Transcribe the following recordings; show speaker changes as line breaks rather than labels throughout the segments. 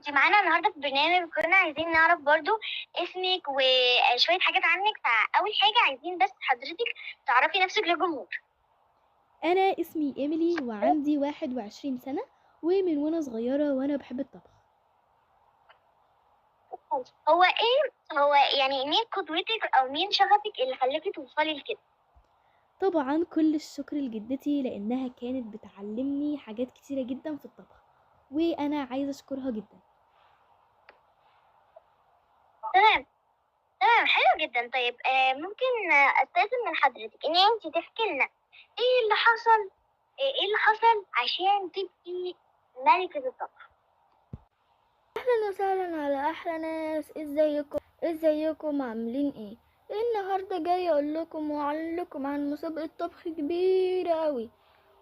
انت معانا النهارده في برنامج، كنا عايزين نعرف برضو اسمك وشوية حاجات عنك. فأول حاجة عايزين بس حضرتك تعرفي نفسك للجمهور.
أنا اسمي إيميلي وعندي 21 سنة، ومن وأنا صغيرة وأنا بحب الطبخ.
هو يعني مين قدوتك أو مين شغفك اللي خلاكي توصلي لكده؟
طبعا كل الشكر لجدتي لأنها كانت بتعلمني حاجات كتيرة جدا في الطبخ، وأنا عايزة أشكرها جدا.
تمام. تمام، حلو جدا. طيب ممكن أستاذن من حضرتك إن انت تحكي لنا ايه اللي حصل، ايه اللي حصل عشان تبقي ملكة الطبخ؟
اهلا وسهلا على احلى ناس. ازيكم عاملين ايه؟ النهارده جاي اقول لكم واعلمكم عن مسابقه طبخ كبيره قوي،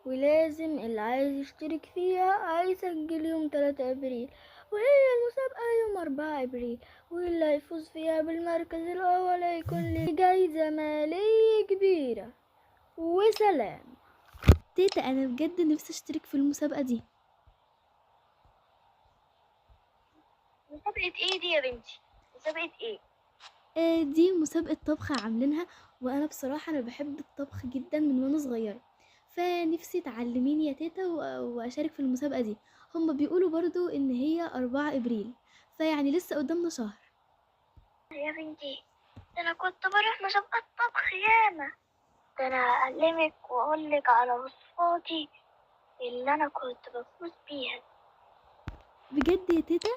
ولازم اللي عايز يشترك فيها هيسجل يوم 3 ابريل، وهي المسابقه يوم 4 ابريل، واللي هيفوز فيها بالمركز الاول هيكون ليه جايزه ماليه كبيره. وسلام.
تيتا، أنا بجد نفسي أشترك في المسابقة دي.
مسابقة ايه دي يا بنتي؟ مسابقة ايه؟
دي مسابقة طبخ عاملينها، وأنا بصراحة أنا بحب الطبخ جدا من وأنا صغيرة، فنفسي تعلميني يا تيتا وأشارك في المسابقة دي. هما بيقولوا برضو إن هي 4 إبريل، فيعني لسه قدامنا شهر.
يا بنتي، ده انا كنت بروح مسابقة طبخ ياما. ده انا اعلمك واقولك على وصفاتي اللي انا كنت بفوز بيها.
بجد يا تيتا؟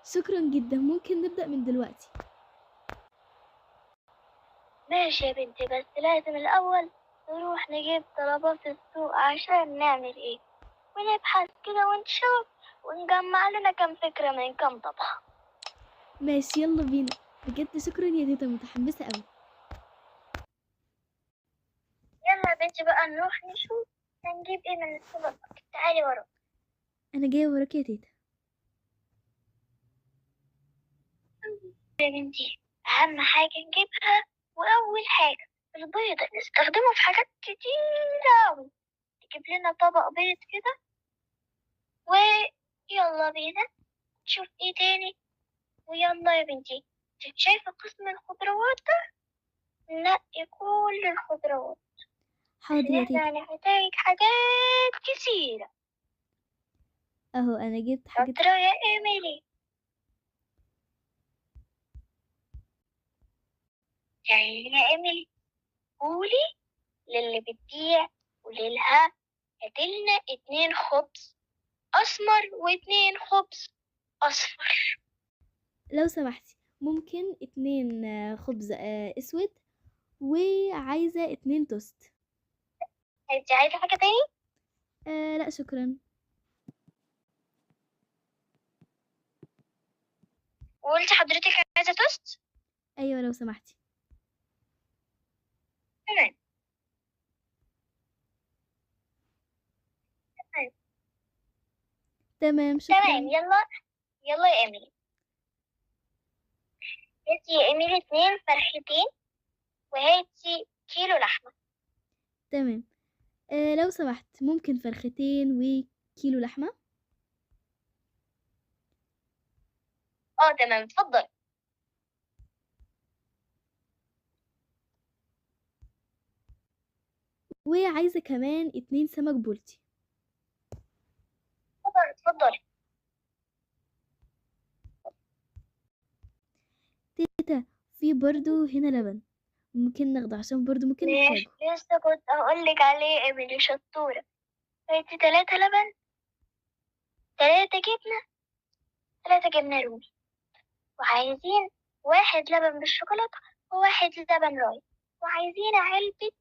شكرا جدا، ممكن نبدأ من دلوقتي؟
ماشي يا بنتي، بس لازم الاول نروح نجيب طلبات السوق عشان نعمل ايه، ونبحث كده ونشوف ونجمع لنا كام فكرة من كام طبخ.
ماشي، يلا بينا. بجد شكرا يا تيتا، متحمسة قوي.
يلا يا بنتي بقى نروح نشوف هنجيب ايه من السوبر ماركت. تعالي ورا.
أنا جاية وراك يا تيتا.
يا بنتي، أهم حاجة نجيبها، وأول حاجة البيض نستخدمه في حاجات كتير أوي. نجيب لنا طبق بيض كده، ويلا بينا نشوف ايه تاني. ويلا يا بنتي، انت شايفة قسم الخضروات ده؟ نقي كل الخضروات
حاضر
عشان
يا
احنا
تيتا.
هنحتاج حاجات كتيرة.
أهو أنا جبت حاجات.
شاطرة يا إيميلي. يعني يا إيميلي، قولي للي بتبيع، قوليلها هاتلنا 2 خبز أسمر و2 خبز أصفر.
لو سمحتي، ممكن 2 خبز أسود، وعايزة 2 توست.
انت عايزة حاجة تاني؟
لا شكرا.
وقلت حضرتك عايزة توست؟
أيوة لو سمحتي.
تمام. تمام.
تمام
تمام،
شكرا.
يلا. يلا يا إيميلي، هاتي يا إيميلي 2 فرختين، وهاتي كيلو لحمة.
تمام. لو سمحت، ممكن فرختين وكيلو لحمة.
اه تمام، اتفضل.
وعايزة كمان 2 سمك بولتي.
اتفضل اتفضل.
تيتا، في برضو هنا لبن، ممكن ناخده عشان برضو ممكن
ماشي،
نحتاجه.
لسه كنت هقولك عليه يا إيميلي، شطورة. هاتي 3 لبن، 3 جبنة، 3 جبنة رومي. وعايزين 1 لبن بالشوكولاتة، وواحد لبن راي. وعايزين علبة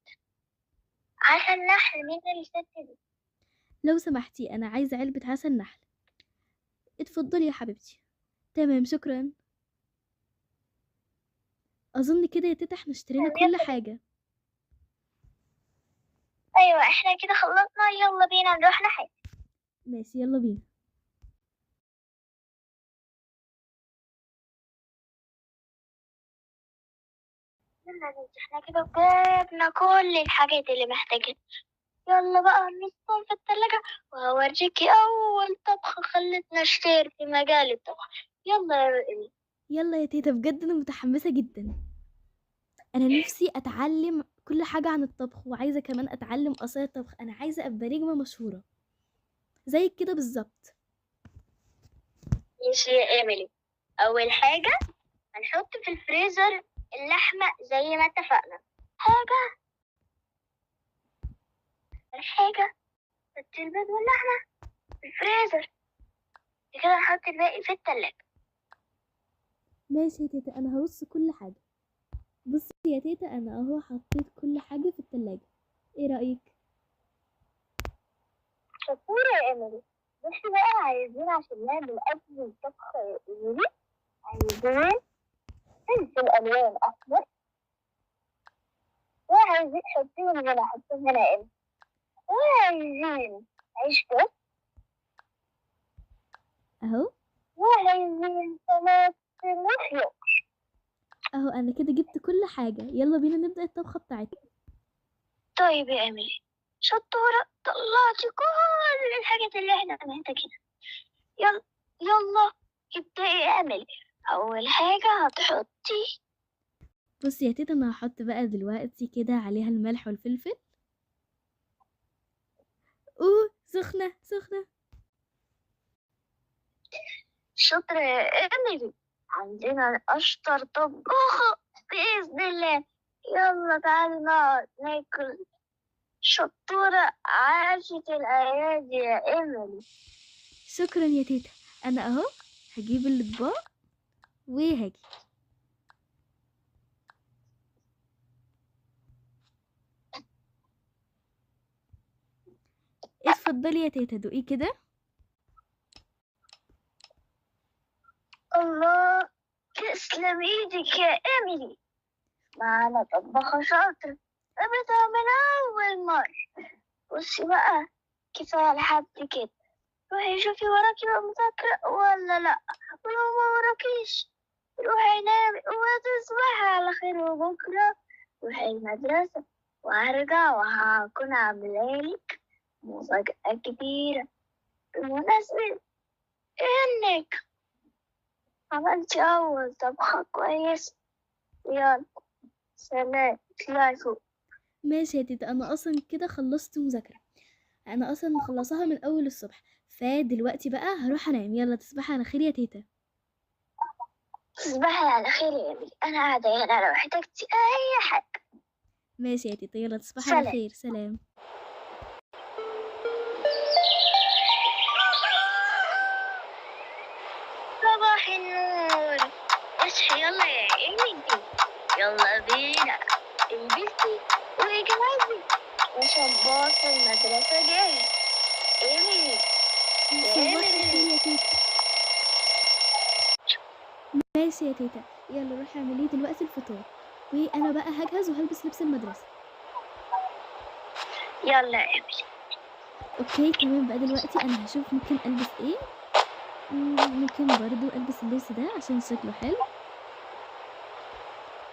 عسل نحل من الست دي.
لو سمحتي، أنا عايزة علبة عسل نحل. اتفضلي يا حبيبتي. تمام شكرا. أظن كده يا تيتا احنا اشترينا كل
يلا بينا.
حاجة.
أيوة احنا كده خلصنا، يلا بينا نروح نحل.
ماشي يلا بينا.
يلا يا بنتي، احنا كده جبنا كل الحاجات اللي محتاجين. يلا بقى نصهم في التلاجة وهوريكي أول طبخة خلتنا نشترك في مجال الطبخ. يلا يا إيمي.
يلا يا تيتا، بجد انا متحمسة جدا. انا نفسي اتعلم كل حاجة عن الطبخ، وعايزة كمان اتعلم اسرار الطبخ. انا عايزة ابقى نجمة مشهورة زيك كده بالظبط.
ماشي يا إيميلي. أول حاجة هنحط في الفريزر اللحمة زي ما اتفقنا. حاجة حط البيض واللحمة في الفريزر، كده نحط الباقي في التلاجة.
ماشي يا تيتا، انا هرص كل حاجة. بصي يا تيتا، انا اهو حطيت كل حاجة في التلاجة، ايه رأيك؟
شطورة يا إيميلي. بس بقى عايزين عشان نعمل أكل الطبخ يا إيميلي، عايزين فلفل ألوان أحمر، وعايزين حطيهم هنا حطيهم هنا يا إيميلي، وعايزين عيش توست،
اهو
وعايزين طماطم وخيار.
اهو انا كده جبت كل حاجة، يلا بينا نبدأ الطبخة بتاعتنا.
طيب يا إيميلي، شطورة، طلعتي كل الحاجات اللي احنا محتاجينها. يلا يلا ابدأي يا إيميلي. أول حاجة هتحطي
بصي يا تيتا، انا هحط بقى دلوقتي كده عليها الملح والفلفل. اوه، سخنة سخنة.
شطر يا إيميلي، عندنا أشطر طباخة بإذن الله. يلا تعالي نقعد ناكل. شطورة، عاشت الأيادي يا إيميلي.
شكرا يا تيتا. انا اهو هجيب الاطباق وهاجي. اتفضلي يا تيتا، دوقي كده.
الله، تسلم إيدك يا إيميلي. معانا طباخة شاطر قابلتها من أول مرة. بصي بقى، كفاية لحد كده. روحي شوفي وراكي بقى مذاكرة ولا لأ، ولو ما وراكيش روحي نامي وتصبحي على خير. وبكرة روحي المدرسة وهرجع وهكون عاملالك مفاجأة كبيرة بمناسبة إنك عملتي أول طبخة كويس. يلا سلام، اطلعي فوق.
ماشي يا تيتا، انا اصلا كده خلصت مذاكرة. انا اصلا مخلصاها من اول الصبح، فدلوقتي بقى هروح انام. يلا تصبحي على خير يا تيتا.
تصبحي على خير يا إيميلي، أنا قاعدة هنا لو احتجتي أي حاجة.
ماشي يا تيتا، يلا تصبحي على
سلام.
خير، سلام.
صباح النور، اصحي يلا يا إيميلي. يلا بينا، البسي واجهزي عشان باص المدرسة جاي. إيميلي
صباح الخير يا تيتا. ماشي يا تيتا، يلا روحي اعملي دلوقتي الفطار، وانا بقى هجهز وهلبس لبس المدرسة.
يلا يا إيميلي.
اوكي تمام، بقى دلوقتي انا هشوف ممكن البس ايه. ممكن برضو البس اللبس ده عشان شكله حلو،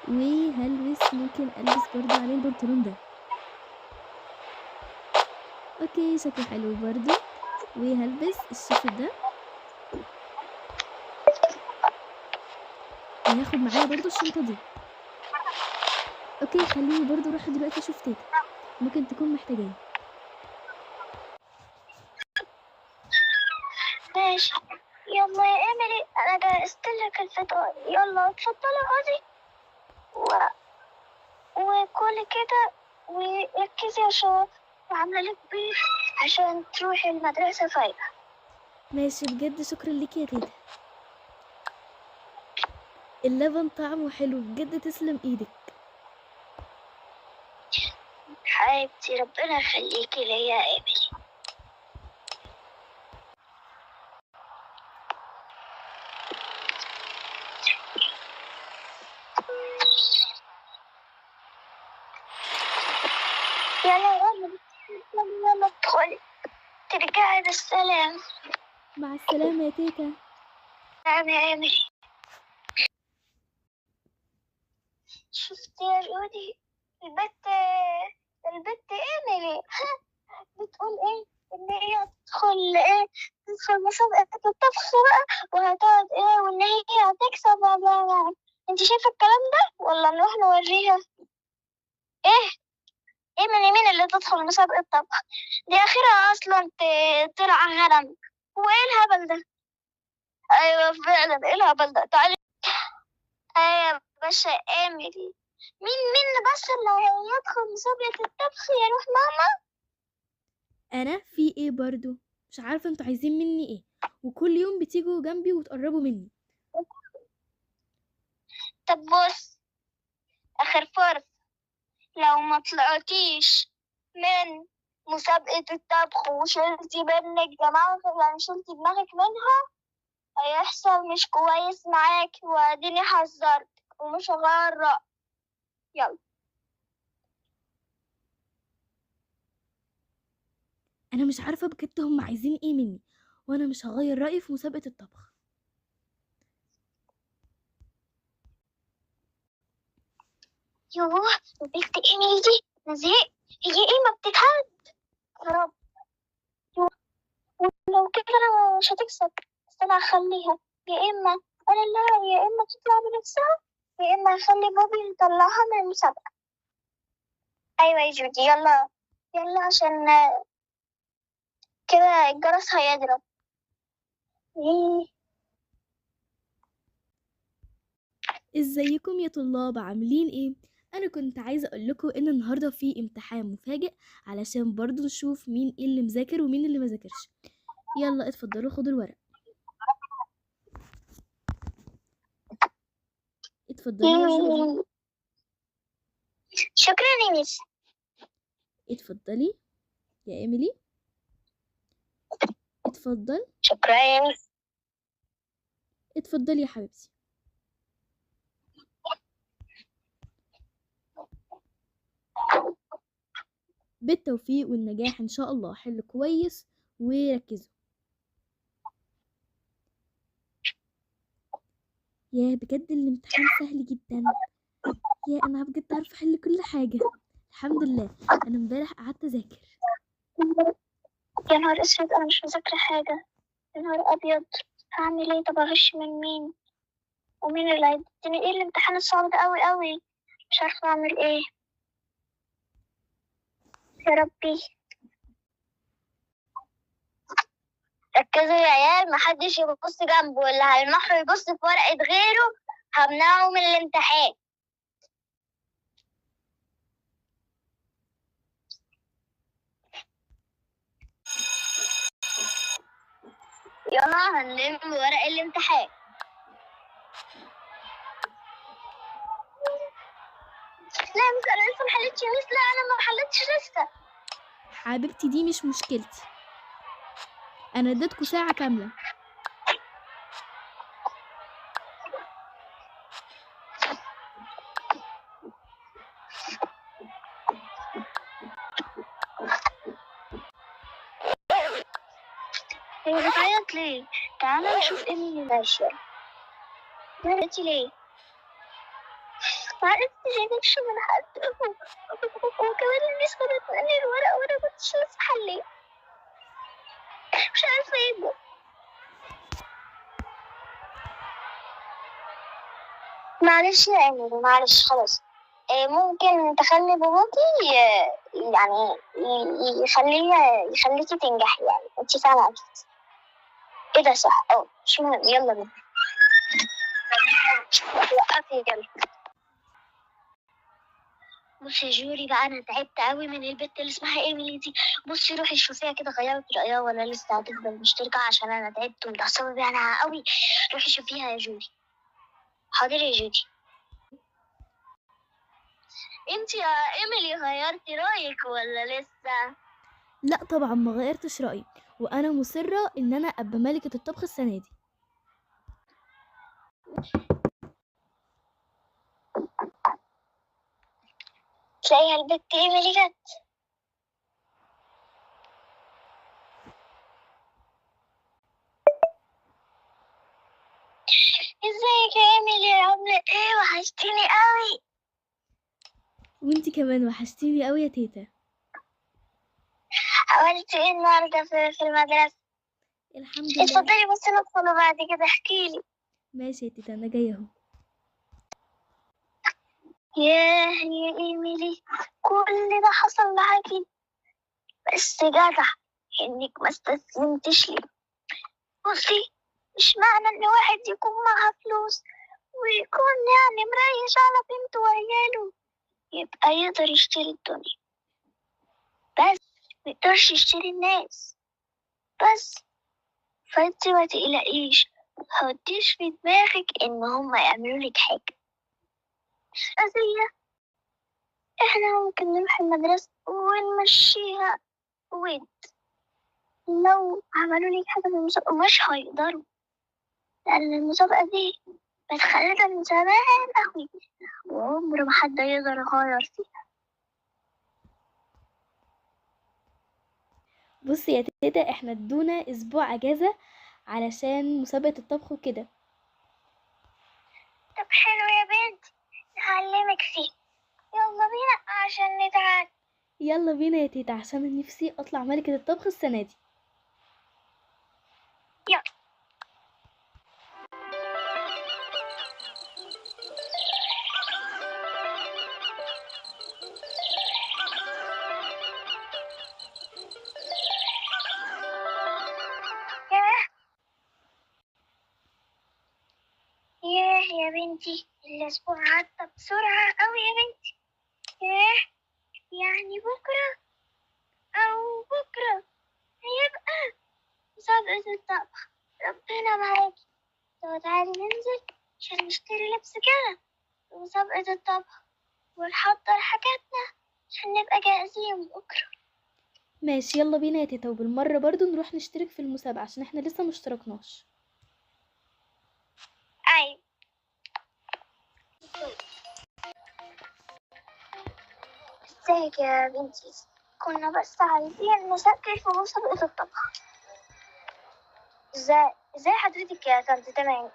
وهلبس ممكن البس برضو عليه البنطلون ده. اوكي شكله حلو برضو، وهلبس الشيفت ده، وهاخد معايا برضو الشنطة دي. اوكي خليني برضو اروح دلوقتي اشوف تيتا، ممكن تكون محتاجاني.
ماشي، يلا يا إيميلي، أنا جهزت لك الفطار. يلا اتفضلي اقعدي وكلي كده وركزي عشان وعاملة لك بيض عشان تروحي المدرسة فايقة.
ماشي، بجد شكرا ليكي يا تيتا، اللبن طعمه حلو بجد، تسلم ايدك.
حبيبتي ربنا يخليكي ليا يا إيميلي. يلا يلا يلا ادخلي، ترجعي بالسلام.
مع السلامة يا تيتا.
نعم يا إيميلي. شفتي يا جودي، البت إيميلي بتقول ايه ان هي تدخل مسابقة الطبخ بقى، وهتقعد ايه، وان هي هتكسب بقى. انت شايفة الكلام ده ولا نروح نوريها؟ ايه ايه من يمين اللي تدخل مسابقة طبخ؟ دي اخرها اصلا ترعى غنم. هو ايه الهبل ده؟ ايوه فعلا، ايه الهبل ده؟ تعالي. ايوه يا باشا ايميلي. مين بس اللي هيدخل مسابقة الطبخ يا روح ماما؟
انا في ايه برضو؟ مش عارفه انتوا عايزين مني ايه، وكل يوم بتيجوا جنبي وتقربوا مني.
طب بص، اخر فرصة، لو ما طلعتيش من مسابقة الطبخ وشلتي منك دماغك، يعني شلتي دماغك منها، هيحصل مش كويس معاك، واديني حذرتك ومش هغير رأيي. يلا.
انا مش عارفه بجد هم عايزين ايه مني، وانا مش هغير رايي في مسابقه الطبخ.
يوه، البنت ايميلي دي أنا زهقت. هي ايه ما بتتهد؟ يا رب. يوه، ولو كده انا مش هتكسب، بس انا هخليها. يا اما انا اللي، يا اما تطلع بنفسها، يا اما هخلي بابي يطلعها من المسابقة. ايوه يا جودي، يلا يلا عشان كده الجرس هيضرب. إيه.
ازيكم يا طلاب، عاملين ايه؟ انا كنت عايزه اقول لكم ان النهارده في امتحان مفاجئ، علشان برضو نشوف مين اللي مذاكر ومين اللي مذاكرش. يلا اتفضلوا خدوا الورق. اتفضلي يا جودي.
شكرا يا ميس.
اتفضلي يا ايميلي. اتفضل.
شكرا يا ميس.
اتفضلي يا حبيبتي. بالتوفيق والنجاح ان شاء الله، حلوا كويس وركزوا. يا بجد الامتحان سهل جدا، يا انا بجد عارفه احل كل حاجه، الحمد لله. انا امبارح قعدت اذاكر.
يا نهار اسود، انا مش مذاكرة حاجة. يا نهار ابيض، هعمل ايه؟ طب اغش من مين؟ ومين اللي هيديني؟ ايه الامتحان الصعب ده قوي قوي؟ مش عارفة اعمل ايه. يا ربي. ركزوا يا عيال، محدش يبص جنبه، واللي هينحر يبص في ورقة غيره همنعه من الامتحان. يلا هنلم ورق الامتحان. لا مس، انا لسه محلتش يا مس، لا انا ما حلتش لسه.
حبيبتي دي مش مشكلتي، انا اديتكوا ساعه كامله.
هي بتعيط ليه؟ تعالى نشوف ايه اللي ماشية. مالتي ليه؟ معرفتش اجيبش من حد. وكمان الميس خدت مني الورق وانا كنتش لسه حليت، مش عارفة ايه. معلش يا أميرة، معلش خلاص. ممكن تخلي باباكي يعني يخليكي تنجحي، يعني انت فاهمة أكيد. ايه ده صح؟ مش مهم، يلا بينا. وقفي يلا. بصي يا جوري بقى، انا تعبت قوي من البت اللي اسمها ايميلي دي. بصي روحي شوفيها كده غيرت رأيها ولا لسه هتفضل مشتركة، عشان انا تعبت ومتعصبة بيها قوي. روحي شوفيها يا جوري. حاضر يا جوري. انت يا ايميلي غيرتي رايك ولا لسه؟
لا طبعا ما غيرتش رايي، وانا مصره ان انا ابقى ملكه الطبخ السنه دي.
تلاقيها البت ايميلي جت. ازيك يا ايميلي، عامله ايه؟ وحشتيني قوي.
وانتي كمان وحشتيني قوي يا تيتا.
عملتي ايه النهارده في المدرسة؟
الحمد لله.
اتفضلي بس ندخل وبعد كده احكيلي.
ماشي يا تيتا، انا جايه اهو.
ياه يا إيميلي، كل ده حصل معاكي؟ بس جدع إنك ما استسلمتش لي. بصي، مش معنى إن واحد يكون معاه فلوس ويكون يعني مريش على بنته وعياله يبقى يقدر يشتري الدنيا، بس ميقدرش يشتري الناس بس. فانت ما تقلقيش، متحطيش في دماغك إن هما يعملوا لك حاجة مش أذية. إحنا ممكن نروح المدرسة ونمشيها، لو عملوا لي حاجة في المسابقة مش هيقدروا، لأن المسابقة دي متخلدة من زمان أوي وعمر ما حد يقدر يغير فيها.
بصي يا تيتا، احنا ادونا اسبوع اجازه علشان مسابقه الطبخ وكده.
طب حلو يا بنتي، نعلمك فيه. يلا بينا عشان نتعلم.
يلا بينا يا تيتا، عشان أنا نفسي اطلع ملكه الطبخ السنه دي.
يلا. ياه ياه يا بنتي، الأسبوع عدى بسرعة أوي يا بنتي. ياه، يعني بكرة أو بكرة هيبقى مسابقة الطبخ. ربنا معاكي. طب تعالي ننزل عشان نشتري لبس كده لمسابقة الطبخ ونحضر حاجاتنا عشان نبقى جاهزين بكرة.
ماشي، يلا بينا يا تيتا، وبالمره برضو نروح نشترك في المسابقه عشان احنا لسه مشتركناش.
أيوة. ازيك يا بنتي، كنا بس عايزين نسجل في مسابقة الطبخ. ازاي حضرتك يا طنط؟ تمام،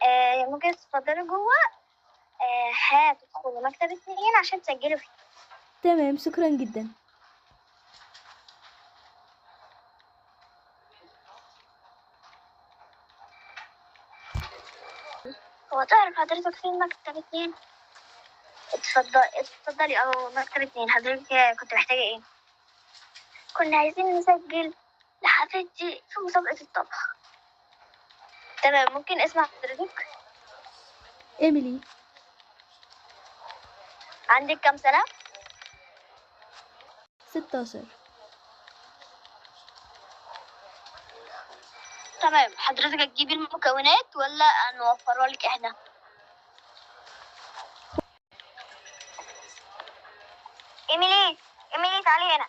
ممكن تتفضلي جوه. هتدخلي مكتب 2 عشان تسجلوا فيه.
تمام، شكرا جدا.
هو تعرف حضرتك فين مكتب 2؟ اتفضلي اهو مكتب 2. حضرتك كنت محتاجة ايه؟ كنا عايزين نسجل لحفيدتي في مسابقة الطبخ. تمام، ممكن اسم حضرتك؟
ايميلي.
عندك كام سنة؟
16.
تمام، حضرتك هتجيبي المكونات ولا نوفرها لك احنا؟ ايميلي تعالي هنا.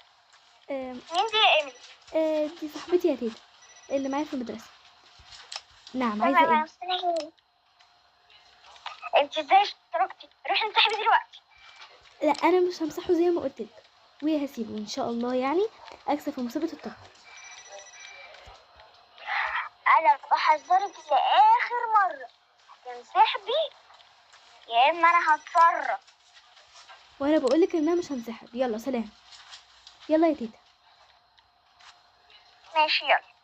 آم،
مين دي يا ايميلي؟
دي صاحبتي يا تيتا اللي معايا في المدرسه. نعم، عايزه
تمام، انا
ايه؟
مستنية. انت ازاي اشتركتي؟ روحي انسحبي دلوقتي.
لا، انا مش همسحه زي ما قلت لك، وهسيبه ان شاء الله يعني اكسب في مسابقه الطبخ.
انا بحذرك لاخر مرة، تنسحبي يا اما انا هتصرف.
وانا بقول لك ان انا مش هنسحب. يلا سلام. يلا يا تيتا.
ماشي يلا.